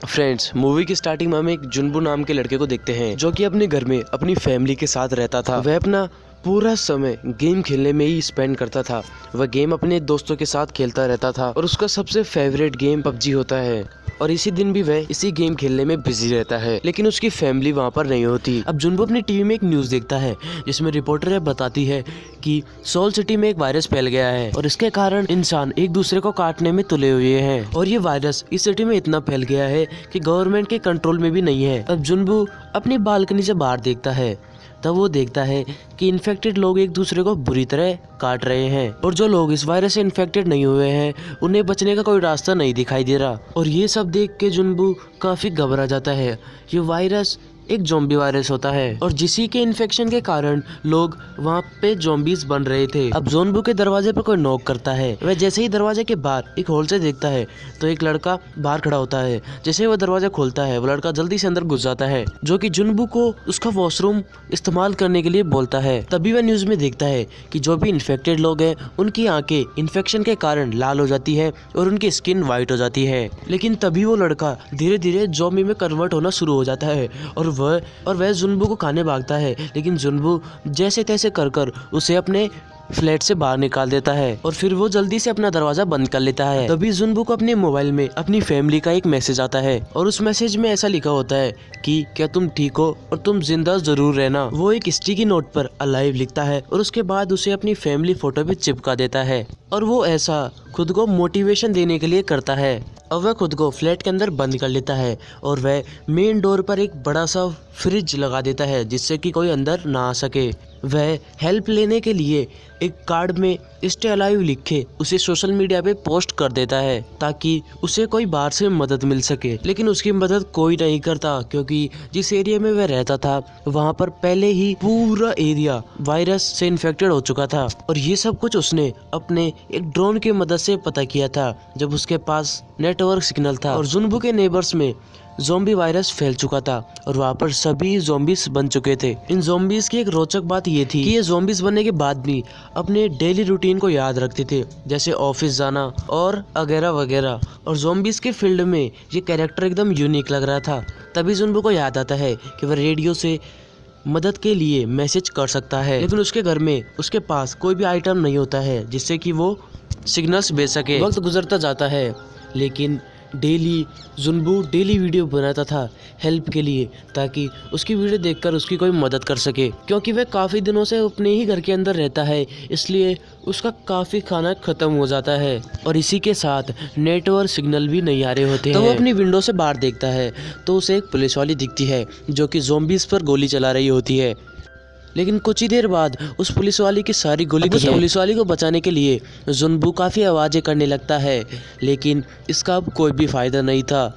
Friends, movie की starting में हम एक जुनबू नाम के लड़के को देखते हैं जो कि अपने घर में अपनी फैमिली के साथ रहता था। वह अपना पूरा समय गेम खेलने में ही स्पेंड करता था। वह गेम अपने दोस्तों के साथ खेलता रहता था और उसका सबसे फेवरेट गेम पबजी होता है। और इसी दिन भी वह इसी गेम खेलने में बिजी रहता है, लेकिन उसकी फैमिली वहाँ पर नहीं होती। अब जुनबू अपनी टीवी में एक न्यूज़ देखता है जिसमें रिपोर्टर बताती है कि सोल सिटी में एक वायरस फैल गया है और इसके कारण इंसान एक दूसरे को काटने में तुले हुए हैं। और ये वायरस इस सिटी में इतना फैल गया है कि गवर्नमेंट के कंट्रोल में भी नहीं है। अब जुनबू अपनी बालकनी से बाहर देखता है, तब वो देखता है कि इन्फेक्टेड लोग एक दूसरे को बुरी तरह काट रहे हैं और जो लोग इस वायरस से इन्फेक्टेड नहीं हुए हैं उन्हें बचने का कोई रास्ता नहीं दिखाई दे रहा। और ये सब देख के जुनबू काफी घबरा जाता है। ये वायरस एक ज़ॉम्बी वायरस होता है और जिसी के इन्फेक्शन के कारण लोग वहाँ पे ज़ॉम्बीज बन रहे थे। अब जुनबू के दरवाजे पर कोई नॉक करता है। वह जैसे ही दरवाजे के बाहर एक होल से देखता है तो एक लड़का बाहर खड़ा होता है। जैसे ही वह दरवाजा खोलता है वो लड़का जल्दी से अंदर घुस जाता है, जो कि जुनबू को उसका वॉशरूम इस्तेमाल करने के लिए बोलता है। तभी वह न्यूज में देखता है कि जो भी इन्फेक्टेड लोग हैं उनकी आंखें इन्फेक्शन के कारण लाल हो जाती है और उनकी स्किन व्हाइट हो जाती है। लेकिन तभी वो लड़का धीरे धीरे ज़ॉम्बी में कन्वर्ट होना शुरू हो जाता है और वह जुनबू को खाने भागता है। लेकिन जुनबू जैसे तैसे कर उसे अपने फ्लैट से बाहर निकाल देता है और फिर वो जल्दी से अपना दरवाजा बंद कर लेता है। तभी जुनबू को अपने मोबाइल में अपनी फैमिली का एक मैसेज आता है और उस मैसेज में ऐसा लिखा होता है कि क्या तुम ठीक हो और तुम जिंदा जरूर रहना। वो एक स्टिकी नोट पर अलाइव लिखता है और उसके बाद उसे अपनी फैमिली फोटो भी चिपका देता है और वो ऐसा खुद को मोटिवेशन देने के लिए करता है। अब वह खुद को फ्लैट के अंदर बंद कर लेता है और वह मेन डोर पर एक बड़ा सा फ्रिज लगा देता है जिससे कि कोई अंदर ना आ सके। वह हेल्प लेने के लिए एक कार्ड में स्टे अलाइव लिख के उसे सोशल मीडिया पे पोस्ट कर देता है ताकि उसे कोई बाहर से मदद मिल सके। लेकिन उसकी मदद कोई नहीं करता क्योंकि जिस एरिया में वह रहता था वहाँ पर पहले ही पूरा एरिया वायरस से इन्फेक्टेड हो चुका था। और ये सब कुछ उसने अपने एक ड्रोन की मदद से पता किया था जब उसके पास नेटवर्क सिग्नल था। और जुनबू के नेबर्स में ज़ॉम्बी वायरस फैल चुका था और वहाँ पर सभी ज़ॉम्बीज बन चुके थे। इन ज़ॉम्बीज की एक रोचक बात ये थी कि ये ज़ॉम्बीज बनने के बाद भी अपने डेली रूटीन को याद रखते थे, जैसे ऑफिस जाना और वगैरह वगैरह। और ज़ॉम्बीज के फील्ड में ये कैरेक्टर एकदम यूनिक लग रहा था। तभी जुनबू को याद आता है कि वह रेडियो से मदद के लिए मैसेज कर सकता है, लेकिन उसके घर में उसके पास कोई भी आइटम नहीं होता है जिससे कि वो सिग्नल्स भेज सके। वक्त गुजरता जाता है लेकिन जुनबू डेली वीडियो बनाता था हेल्प के लिए ताकि उसकी वीडियो देखकर उसकी कोई मदद कर सके। क्योंकि वह काफ़ी दिनों से अपने ही घर के अंदर रहता है इसलिए उसका काफ़ी खाना ख़त्म हो जाता है और इसी के साथ नेटवर्क सिग्नल भी नहीं आ रहे होते हैं। तो वो अपनी विंडो से बाहर देखता है तो उसे एक पुलिस वाली दिखती है जो कि ज़ॉम्बीज़ पर गोली चला रही होती है। लेकिन कुछ ही देर बाद उस पुलिस वाली की सारी गोली पुलिस वाली को बचाने के लिए जुनबू काफ़ी आवाज़ें करने लगता है, लेकिन इसका अब कोई भी फ़ायदा नहीं था।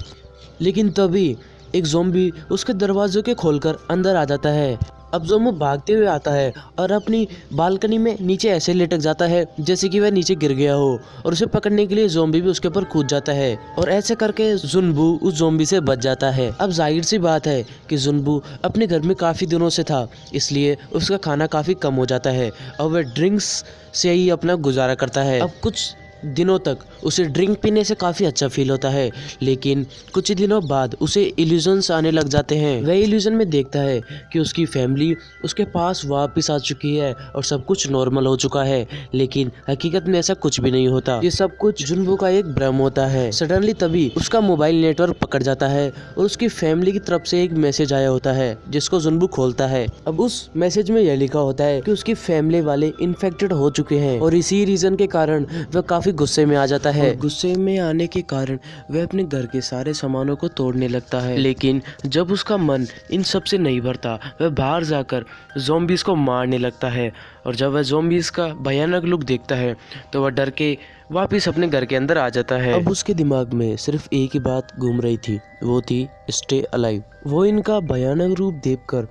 लेकिन तभी एक ज़ॉम्बी उसके दरवाजे के खोलकर अंदर आ जाता है। अब ज़ॉम्बी भागते हुए आता है और अपनी बालकनी में नीचे ऐसे लटक जाता है जैसे कि वह नीचे गिर गया हो और उसे पकड़ने के लिए ज़ॉम्बी भी उसके ऊपर कूद जाता है और ऐसे करके जुनबू उस ज़ॉम्बी से बच जाता है। अब जाहिर सी बात है कि जुनबू अपने घर में काफ़ी दिनों से था इसलिए उसका खाना काफ़ी कम हो जाता है और वह ड्रिंक्स से ही अपना गुजारा करता है। अब कुछ दिनों तक उसे ड्रिंक पीने से काफ़ी अच्छा फील होता है, लेकिन कुछ दिनों बाद उसे इल्यूजन्स आने लग जाते हैं। वह इल्यूजन में देखता है कि उसकी फैमिली उसके पास वापस आ चुकी है और सब कुछ नॉर्मल हो चुका है, लेकिन हकीकत में ऐसा कुछ भी नहीं होता। ये सब कुछ जुनबू का एक भ्रम होता है। सडनली तभी उसका मोबाइल नेटवर्क पकड़ जाता है और उसकी फैमिली की तरफ से एक मैसेज आया होता है जिसको जुनबू खोलता है। अब उस मैसेज में यह लिखा होता है कि उसकी फैमिली वाले इन्फेक्टेड हो चुके हैं और इसी रीजन के कारण वह काफ़ी गुस्से में आ जाता है। गुस्से में आने के कारण वह अपने घर के सारे सामानों को तोड़ने लगता है। लेकिन जब उसका मन इन सब से नहीं भरता वह बाहर जाकर ज़ॉम्बीज को मारने लगता है और जब वह ज़ॉम्बीज का भयानक लुक देखता है तो वह डर के वापस अपने घर के अंदर आ जाता है। अब उसके दिमाग में सिर्फ एक ही बात घूम रही थी, वो थी स्टे अलाइव। वो इनका भयानक रूप देखकर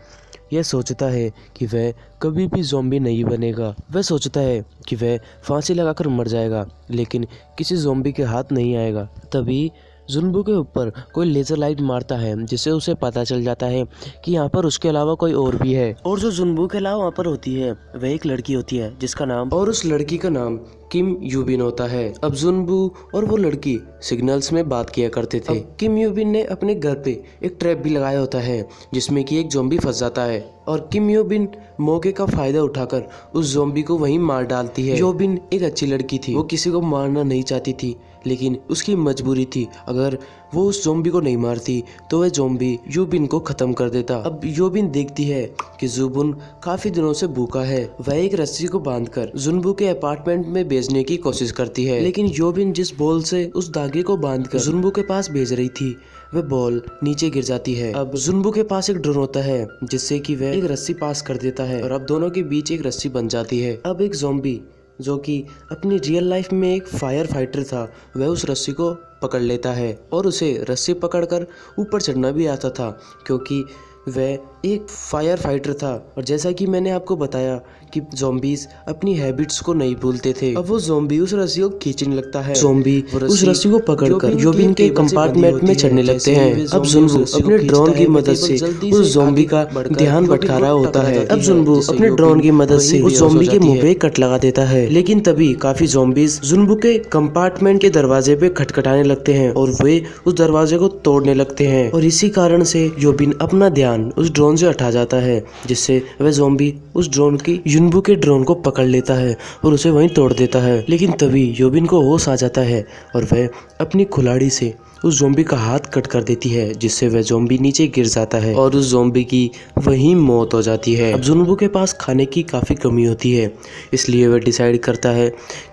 यह सोचता है कि वह कभी भी ज़ॉम्बी नहीं बनेगा। वह सोचता है कि वह फांसी लगाकर मर जाएगा लेकिन किसी ज़ॉम्बी के हाथ नहीं आएगा। तभी जुनबू के ऊपर कोई लेज़र लाइट मारता है जिससे उसे पता चल जाता है कि यहाँ पर उसके अलावा कोई और भी है। और जो जुनबू के अलावा वहाँ पर होती है वह एक लड़की होती है जिसका नाम, और उस लड़की का नाम किम यूबिन होता है। अब जुनबू और वो लड़की सिग्नल्स में बात किया करते थे। किम यूबिन ने अपने घर पे एक ट्रैप भी लगाया होता है जिसमें कि एक ज़ॉम्बी फंस जाता है और किम यूबिन मौके का फायदा उठाकर उस ज़ॉम्बी को वहीं मार डालती है। यूबिन एक अच्छी लड़की थी, वो किसी को मारना नहीं चाहती थी, लेकिन उसकी मजबूरी थी। अगर वो उस ज़ॉम्बी को नहीं मारती तो वह ज़ॉम्बी यूबिन को खत्म कर देता। अब यूबिन देखती है कि जुनबू काफी दिनों से भूखा है। वह एक रस्सी को बांधकर जुनबू के अपार्टमेंट में भेजने की कोशिश करती है, लेकिन यूबिन जिस बॉल से उस धागे को बांधकर जुनबू के पास भेज रही थी वह बॉल नीचे गिर जाती है। अब जुनबू के पास एक ड्रोन होता है जिससे कि वह एक रस्सी पास कर देता है और अब दोनों के बीच एक रस्सी बन जाती है। अब एक ज़ॉम्बी जो कि अपनी रियल लाइफ में एक फायर फाइटर था, वह उस रस्सी को पकड़ लेता है और उसे रस्सी पकड़कर ऊपर चढ़ना भी आता था क्योंकि वह एक फायर फाइटर था। और जैसा कि मैंने आपको बताया कि ज़ॉम्बीज अपनी हैबिट्स को नहीं भूलते थे। अब वो ज़ॉम्बी उस रस्सी को खींचने लगता है। ज़ॉम्बी उस रस्सी को पकड़कर यूबिन के कंपार्टमेंट में चढ़ने लगते हैं। अब जुनबू अपने ड्रोन की मदद से उस ज़ॉम्बी का ध्यान भटका रहा होता है। अब जुनबू अपने ड्रोन की मदद से उस ज़ॉम्बी के मुंह पे कट लगा देता है, लेकिन तभी काफी ज़ॉम्बीज जुनबू के कंपार्टमेंट के दरवाजे पे खटखटाने लगते हैं और वे उस दरवाजे को तोड़ने लगते हैं और इसी कारण से यूबिन अपना ध्यान उस ड्रोन से हटा जाता है, जिससे वह ज़ॉम्बी उस ड्रोन की जुनबू के ड्रोन को पकड़ लेता है और उसे वहीं तोड़ देता है। लेकिन तभी यूबिन को होश आ जाता है और वह अपनी कुल्हाड़ी से उस ज़ॉम्बी का हाथ कट कर देती है, जिससे वह ज़ॉम्बी नीचे गिर जाता है और उस ज़ॉम्बी की वहीं मौत हो जाती है। अब जुनबू के पास खाने की काफ़ी कमी होती है, इसलिए वह डिसाइड करता है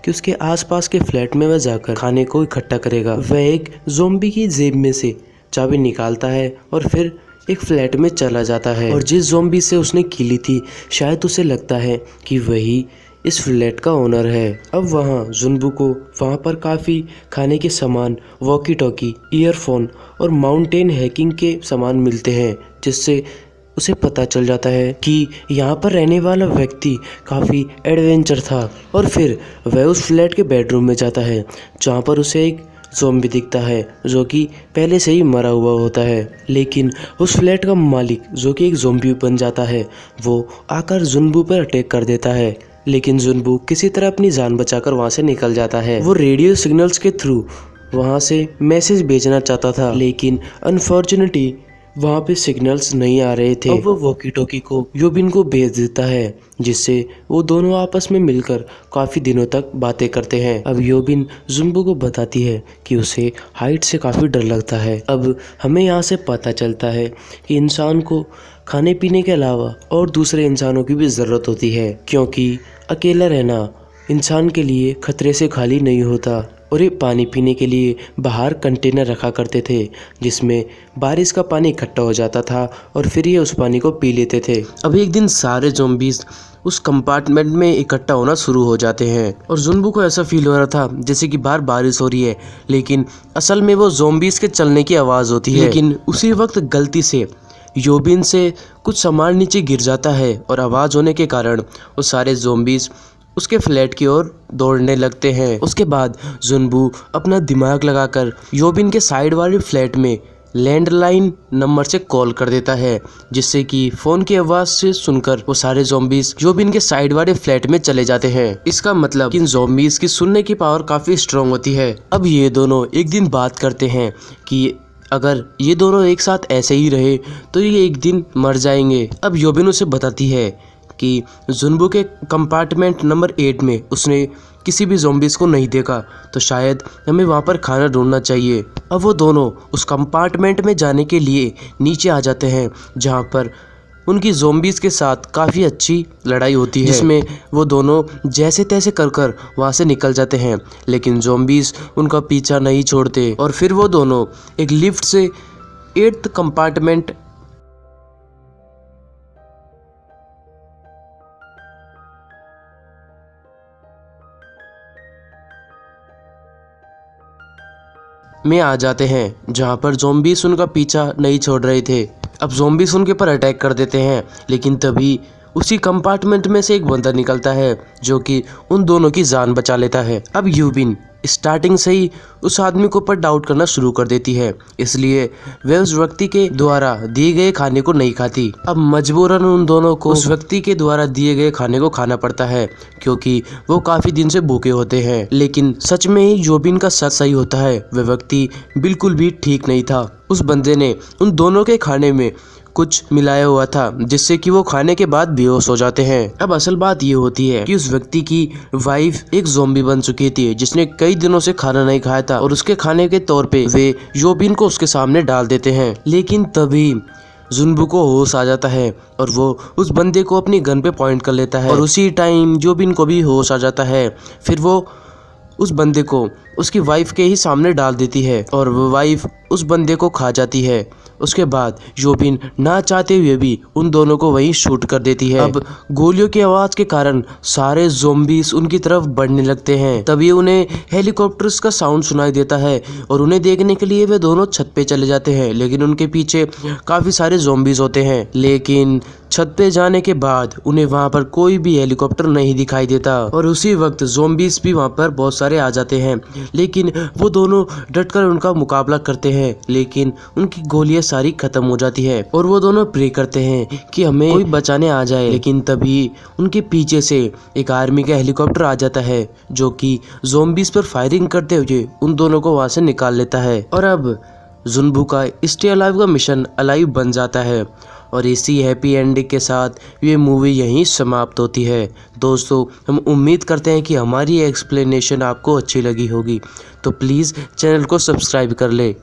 कि उसके आसपास के फ्लैट में वह जाकर खाने को इकट्ठा करेगा। वह एक ज़ॉम्बी की जेब में से चाबी निकालता है और फिर एक फ्लैट में चला जाता है और जिस ज़ॉम्बी से उसने की ली थी शायद उसे लगता है कि वही इस फ्लैट का ओनर है। अब वहाँ जुनबू को वहाँ पर काफ़ी खाने के सामान, वॉकी टॉकी, ईयरफोन और माउंटेन हैकिंग के सामान मिलते हैं, जिससे उसे पता चल जाता है कि यहाँ पर रहने वाला व्यक्ति काफ़ी एडवेंचर था। और फिर वह उस फ्लैट के बेडरूम में जाता है जहाँ पर उसे एक ज़ॉम्बी दिखता है जो कि पहले से ही मरा हुआ होता है, लेकिन उस फ्लैट का मालिक जो कि एक ज़ॉम्बी बन जाता है वो आकर जुनबू पर अटैक कर देता है। लेकिन जुनबू किसी तरह अपनी जान बचाकर वहाँ से निकल जाता है। वो रेडियो सिग्नल्स के थ्रू वहाँ से मैसेज भेजना चाहता था, लेकिन अनफॉर्चुनेटली वहाँ पे सिग्नल्स नहीं आ रहे थे। अब वो वॉकी टॉकी को यूबिन को भेज देता है, जिससे वो दोनों आपस में मिलकर काफ़ी दिनों तक बातें करते हैं। अब यूबिन जुनबू को बताती है कि उसे हाइट से काफ़ी डर लगता है। अब हमें यहाँ से पता चलता है कि इंसान को खाने पीने के अलावा और दूसरे इंसानों की भी ज़रूरत होती है, क्योंकि अकेला रहना इंसान के लिए खतरे से खाली नहीं होता। और ये पानी पीने के लिए बाहर कंटेनर रखा करते थे जिसमें बारिश का पानी इकट्ठा हो जाता था और फिर ये उस पानी को पी लेते थे। अब एक दिन सारे ज़ॉम्बीज उस कंपार्टमेंट में इकट्ठा होना शुरू हो जाते हैं और जुनबू को ऐसा फील हो रहा था जैसे कि बाहर बारिश हो रही है, लेकिन असल में वो ज़ॉम्बीज के चलने की आवाज़ होती है। लेकिन उसी वक्त गलती से यूबिन से कुछ सामान नीचे गिर जाता है और आवाज़ होने के कारण वो सारे ज़ॉम्बीज उसके फ्लैट की ओर दौड़ने लगते हैं। उसके बाद जुनबू अपना दिमाग लगाकर यूबिन के साइड वाले फ्लैट में लैंडलाइन नंबर से कॉल कर देता है, जिससे कि फोन की आवाज से सुनकर वो सारे ज़ॉम्बीज यूबिन के साइड वाले फ्लैट में चले जाते हैं। इसका मतलब इन ज़ॉम्बीज की सुनने की पावर काफी स्ट्रांग होती है। अब ये दोनों एक दिन बात करते हैं कि अगर ये दोनों एक साथ ऐसे ही रहे तो ये एक दिन मर जाएंगे। अब यूबिन उसे बताती है कि जुनबू के कंपार्टमेंट नंबर 8 में उसने किसी भी ज़ॉम्बीज़ को नहीं देखा, तो शायद हमें वहाँ पर खाना ढूंढना चाहिए। अब वो दोनों उस कंपार्टमेंट में जाने के लिए नीचे आ जाते हैं, जहाँ पर उनकी ज़ॉम्बीज़ के साथ काफ़ी अच्छी लड़ाई होती है, जिसमें वो दोनों जैसे तैसे कर वहाँ से निकल जाते हैं, लेकिन ज़ॉम्बीज़ उनका पीछा नहीं छोड़ते और फिर वो दोनों एक लिफ्ट से 8th कंपार्टमेंट में आ जाते हैं, जहाँ पर ज़ॉम्बीज़ उनका पीछा नहीं छोड़ रहे थे। अब ज़ॉम्बीज़ उनके पर अटैक कर देते हैं, लेकिन तभी उसी कंपार्टमेंट में से एक बंदा निकलता है जो कि उन दोनों की जान बचा लेता है। अब यूबिन स्टार्टिंग से ही उस आदमी के ऊपर डाउट करना शुरू कर देती है, इसलिए वह उस व्यक्ति के द्वारा दिए गए खाने को नहीं खाती। अब मजबूरन उन दोनों को उस व्यक्ति के द्वारा दिए गए खाने को खाना पड़ता है, क्योंकि वो काफी दिन से भूखे होते हैं। लेकिन सच में ही जोबिन का सच सही होता है, वह व्यक्ति बिल्कुल भी ठीक नहीं था। उस बंदे ने उन दोनों के खाने में कुछ मिलाया हुआ था, जिससे कि वो खाने के बाद बेहोश हो जाते हैं। अब असल बात ये होती है कि उस व्यक्ति की वाइफ एक ज़ॉम्बी बन चुकी थी, जिसने कई दिनों से खाना नहीं खाया था, और उसके खाने के तौर पे वे जोबिन को उसके सामने डाल देते हैं। लेकिन तभी जुनबू को होश आ जाता है और वो उस बंदे को अपनी गन पे पॉइंट कर लेता है, और उसी टाइम जोबिन को भी होश आ जाता है। फिर वो उस बंदे को उसकी वाइफ के ही सामने डाल देती है और वो वाइफ उस बंदे को खा जाती है। उसके बाद जोबिन ना चाहते हुए भी उन दोनों को वहीं शूट कर देती है। अब गोलियों की आवाज के कारण सारे ज़ॉम्बीज़ उनकी तरफ बढ़ने लगते हैं। तभी उन्हें हेलीकॉप्टर्स का साउंड सुनाई देता है और उन्हें देखने के लिए वे दोनों छत पे चले जाते हैं, लेकिन उनके पीछे काफी सारे ज़ॉम्बीज़ होते हैं। लेकिन छत पे जाने के बाद उन्हें वहां पर कोई भी हेलीकॉप्टर नहीं दिखाई देता, और उसी वक्त ज़ॉम्बीज़ भी वहां पर बहुत सारे आ जाते हैं। लेकिन वो दोनों डटकर उनका मुकाबला करते हैं, लेकिन उनकी गोलियां सारी खत्म हो जाती है और वो दोनों प्रे करते हैं कि हमें कोई बचाने आ जाए। लेकिन तभी उनके पीछे से एक आर्मी का हेलीकॉप्टर आ जाता है, जो कि ज़ॉम्बीज़ पर फायरिंग करते हुए उन दोनों को वहां से निकाल लेता है। और अब जुनबू का स्टे अलाइव का मिशन अलाइव बन जाता है, और इसी हैप्पी एंडिंग के साथ ये मूवी यहीं समाप्त होती है। दोस्तों, हम उम्मीद करते हैं कि हमारी एक्सप्लेनेशन आपको अच्छी लगी होगी, तो प्लीज़ चैनल को सब्सक्राइब कर ले।